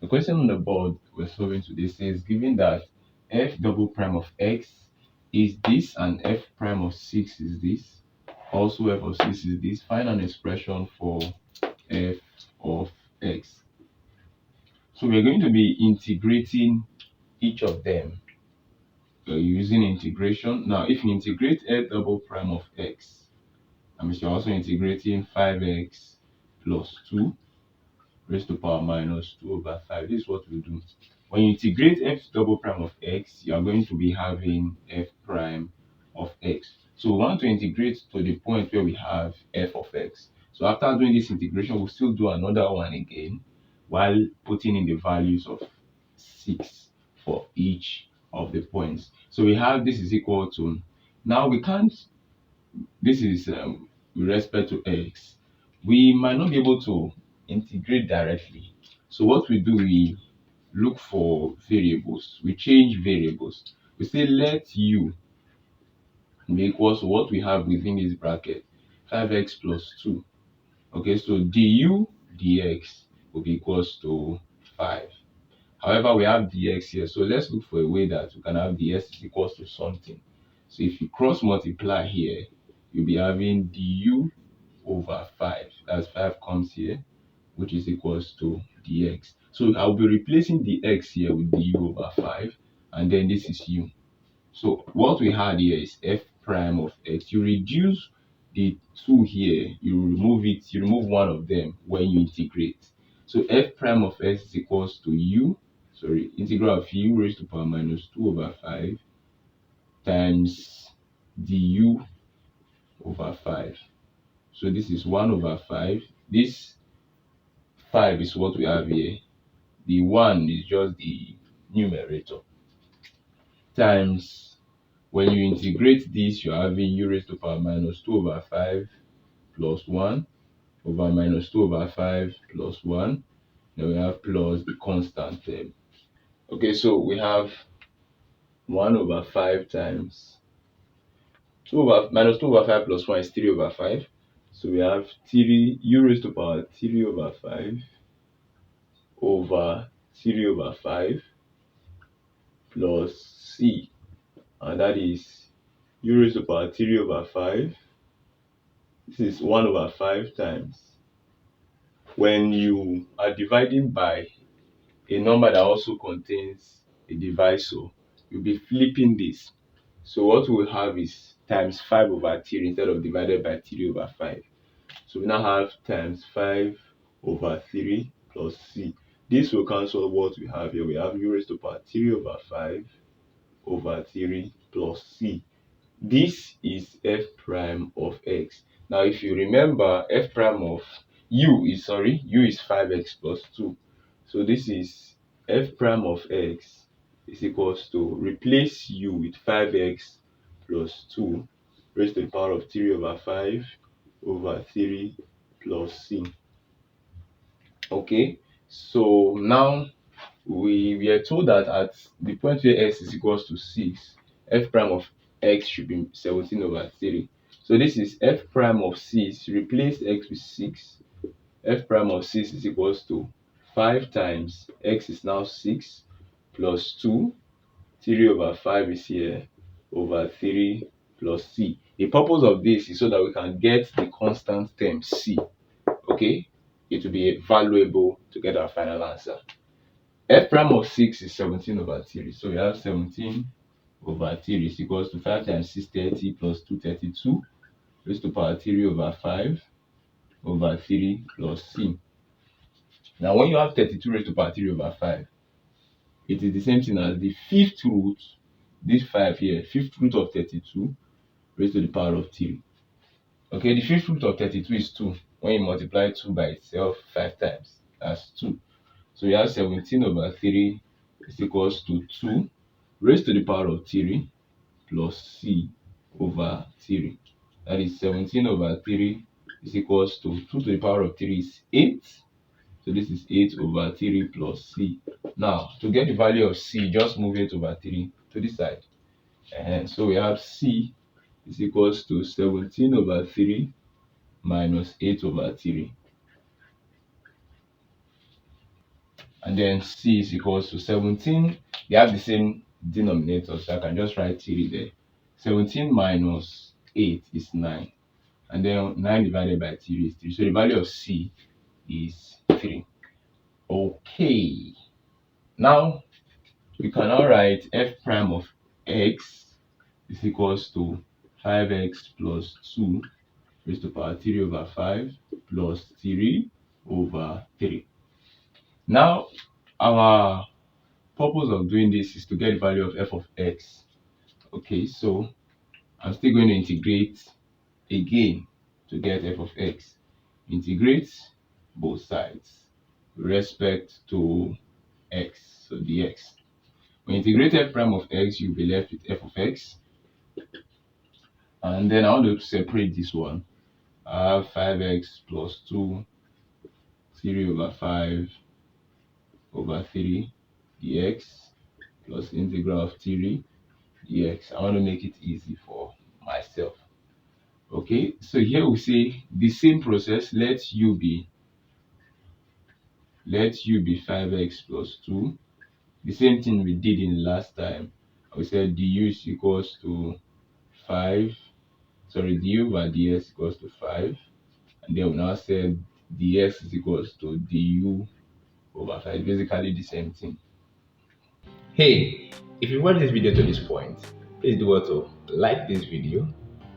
The question on the board we're solving today says given that f double prime of x is this and f prime of 6 is this, also f of 6 is this, find an expression for f of x. So we're going to be integrating each of them using integration. Now, if you integrate f double prime of x, that means you're also integrating 5x plus 2 raised to power minus 2 over 5. This is what we do. When you integrate f double prime of x, you are going to be having f prime of x. So we want to integrate to the point where we have f of x. So after doing this integration, we'll still do another one again while putting in the values of 6 for each of the points. So we have this is equal to, now we can't, this is with respect to x. We might not be able to integrate directly. So what we do, we look for variables. We change variables. We say let u be equals to what we have within this bracket, 5x plus 2. Okay, so du dx will be equals to 5. However, we have dx here, so let's look for a way that we can have dx is equals to something. So if you cross multiply here, you'll be having du over 5. That's 5 comes here, which is equals to dx. So I'll be replacing the x here with du over 5, and then this is u. So what we had here is f prime of x. You reduce the 2 here, you remove it, you remove one of them when you integrate. So f prime of x is equals to integral of u raised to power minus 2 over 5 times du over 5. So this is 1 over 5. This 5 is what we have here. The 1 is just the numerator. Times, when you integrate this, you're having u raised to power minus 2 over 5 plus 1 over minus 2 over 5 plus 1. Then we have plus the constant term. Okay, so we have 1 over 5 times 2 over minus 2 over 5 plus 1 is 3 over 5. So we have 3 u raised to power 3 over 5 over 3 over 5 plus c, and that is u raised to power 3 over 5. This is 1 over 5 times, when you are dividing by a number that also contains a divisor, you'll be flipping this. So what we'll have is times 5 over 3 instead of divided by 3 over 5. So we now have times 5 over 3 plus c. This will cancel what we have here. We have u raised to power 3 over 5 over 3 plus c. This is f prime of x. Now if you remember, f prime of u is 5x plus 2. So this is f prime of x is equals to, replace u with 5x plus 2 raised to the power of 3 over 5 over 3 plus c. Okay, so now we are told that at the point where x is equals to 6, f prime of x should be 17 over 3. So this is f prime of 6, replace x with 6. F prime of 6 is equals to 5 times x is now 6 plus 2, 3 over 5 is here, over 3 plus c. The purpose of this is so that we can get the constant term c. Okay, it will be valuable to get our final answer. F prime of 6 is 17 over 3. So we have 17 over 3 is equals to 5 times 6, 30 plus 2, 32 raised to power 3 over 5 over 3 plus c. Now when you have 32 raised to power 3 over 5, it is the same thing as the fifth root, this 5 here, fifth root of 32 raised to the power of 3. Okay, the fifth root of 32 is 2. When you multiply 2 by itself 5 times, that's 2. So we have 17 over 3 is equals to 2 raised to the power of 3 plus c over 3. That is 17 over 3 is equals to 2 to the power of 3 is 8. So this is 8 over 3 plus c. Now, to get the value of c, just move 8 over 3 to this side. And so we have c is equals to 17 over 3 minus 8 over 3. and then c is equals to 17. They have the same denominator, so I can just write 3 there. 17 minus 8 is 9, and then 9 divided by 3 is 3. So the value of c is 3. Okay, now we can now write f prime of x is equals to 5x plus 2 raised to power 3 over 5 plus 3 over 3. Now, our purpose of doing this is to get the value of f of x. Okay, so I'm still going to integrate again to get f of x. Integrate both sides with respect to x, so dx. When you integrate f prime of x, you'll be left with f of x. And then I want to separate this one. I have 5x plus 2, 3 over 5 over 3 dx plus integral of 3 dx. I want to make it easy for myself. Okay, so here we say the same process. Let u be 5x plus 2. The same thing we did in last time. We said du is equals to 5. Sorry, du over dx equals to 5. And then we now said dx is equals to du over 5. Basically the same thing. Hey, if you watched this video to this point, please do what to like this video,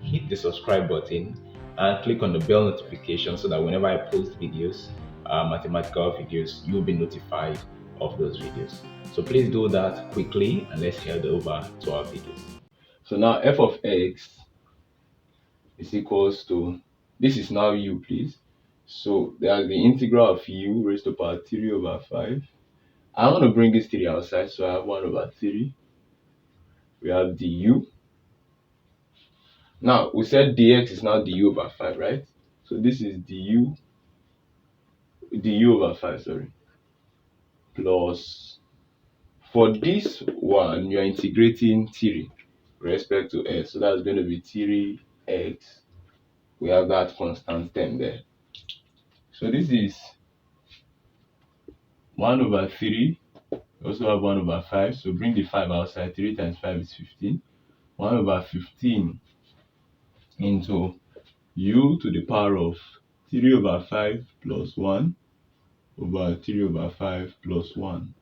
hit the subscribe button, and click on the bell notification so that whenever I post videos, mathematical videos, you'll be notified of those videos. So please do that quickly, and let's head over to our videos. So now f of x is equals to, this is now u, please. So there's the integral of u raised to power 3 over 5. I want to bring this 3 outside, so I have 1 over 3. We have du. Now, we said dx is now du over 5, right? So this is du over 5, sorry. Plus, for this one, you're integrating 3 with respect to x. So that's going to be 3x. We have that constant term there. So this is 1 over 3. We also have 1 over 5. So bring the 5 outside. 3 times 5 is 15. 1 over 15 into u to the power of 3 over 5 plus 1 over 3 over 5 plus 1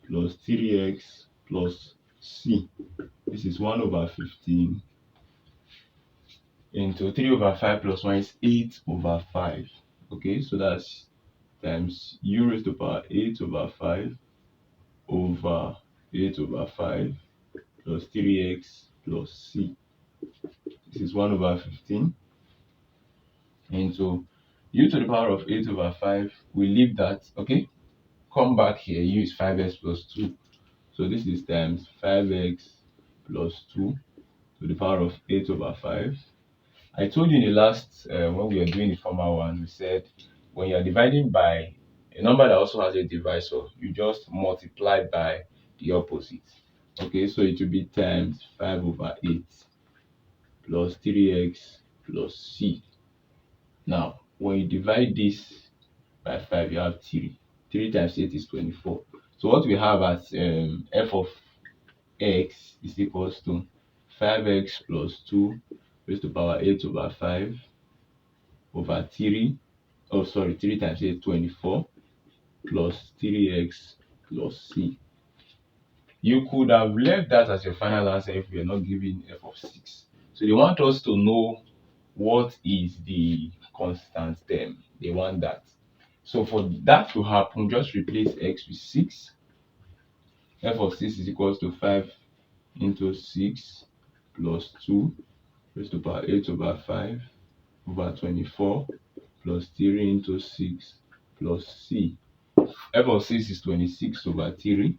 plus 3x plus c. This is 1 over 15 into 3 over 5 plus 1 is 8 over 5. Okay, so that's times u raised to power 8 over 5 over 8 over 5 plus 3x plus c. This is 1 over 15 into u to the power of 8 over 5. We leave that. Okay, come back here. U is 5x plus 2. So this is times 5x plus 2 to the power of 8 over 5. I told you in the last, when we were doing the former one, we said when you're dividing by a number that also has a divisor, you just multiply by the opposite. Okay, so it will be times 5 over 8 plus 3x plus c. Now, when you divide this by 5, you have 3. 3 times 8 is 24. So what we have as f of x is equals to 5x plus 2 raised to power 8 over 5 over 3. Oh, sorry, 3 times 8, 24 plus 3x plus c. You could have left that as your final answer if we are not given f of 6. So they want us to know what is the constant term. They want that. So for that to happen, just replace x with 6. F of 6 is equals to 5 into 6 plus 2 raised to power 8 over 5 over 24 plus 3 into 6 plus c. F of 6 is 26 over 3.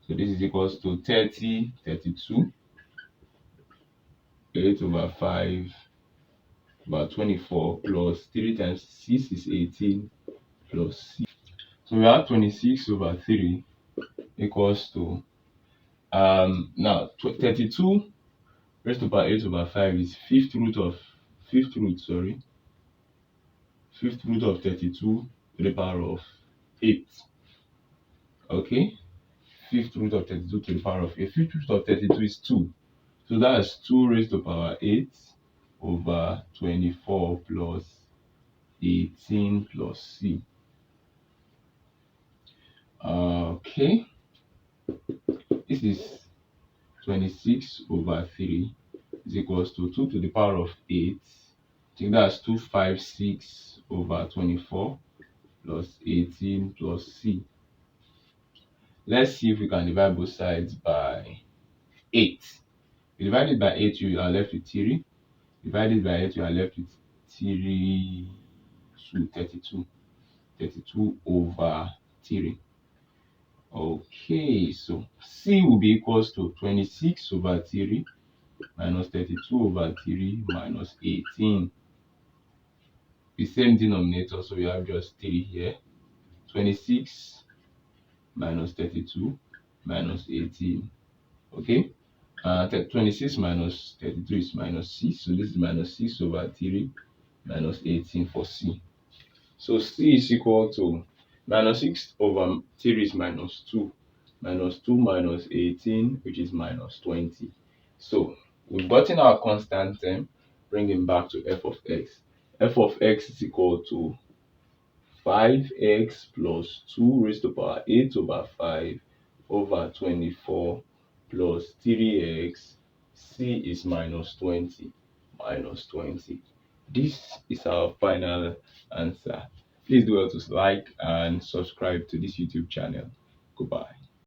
So this is equals to 30, 32. 8 over 5 over 24 plus 3 times 6 is 18 plus c. So we have 26 over 3 equals to now 32 raised to power 8 over 5 is fifth root of 32 to the power of 8. Okay, fifth root of 32 to the power of 8. Fifth root of 32 is 2. So that's 2 raised to power 8 over 24 plus 18 plus c. Okay, this is 26 over 3 is equals to 2 to the power of 8. I think that's 256 over 24 plus 18 plus c. Let's see if we can divide both sides by 8. You divide it by 8, you are left with 3. Divided by 8, you are left with 3 to 32. 32 over 3. Okay, so C will be equals to 26 over 3 minus 32 over 3 minus 18. The same denominator, so we have just 3 here. 26 minus 32 minus 18. Okay, 26 minus 32 is minus 6, so this is minus 6 over 3 minus 18 for C. So C is equal to minus 6 over 3 is minus 2. Minus 2 minus 18, which is minus 20. So we've gotten our constant term, bringing back to f of x. F of x is equal to 5x plus 2 raised to power 8 over 5 over 24 plus 3x. C is minus 20. Minus 20. This is our final answer. Please do well to like and subscribe to this YouTube channel. Goodbye.